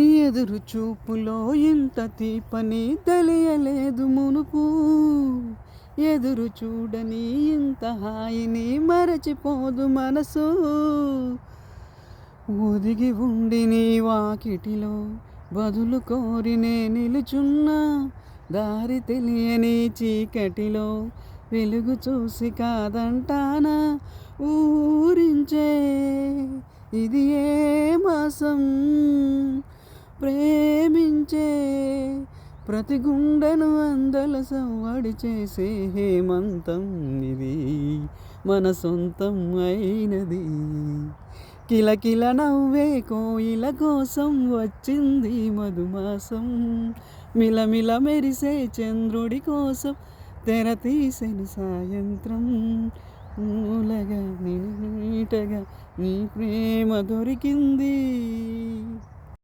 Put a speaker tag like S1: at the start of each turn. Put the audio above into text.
S1: ఎదురు చూపులో ఇంత తీపని తెలియలేదు మునుపు, ఎదురు చూడని ఇంత హాయిని మరచిపోదు మనసు. ఒదిగి ఉండి నీ వాకిటిలో బదులు కోరి నే నిలుచున్నా, దారి తెలియని చీకటిలో వెలుగు చూసి కాదంటానా. ఊరించే ఇది ఏ మాసం, ప్రేమించే ప్రతి గుండెను అందల సవ్వడి చేసే హేమంతం ఇది, మన సొంతం అయినది. కిలకిల నవ్వే కోయిల కోసం వచ్చింది మధుమాసం, మిలమిల మెరిసే చంద్రుడి కోసం తెర తీసెను సాయంత్రం. మూలగా నీటగా నీ ప్రేమ దొరికింది.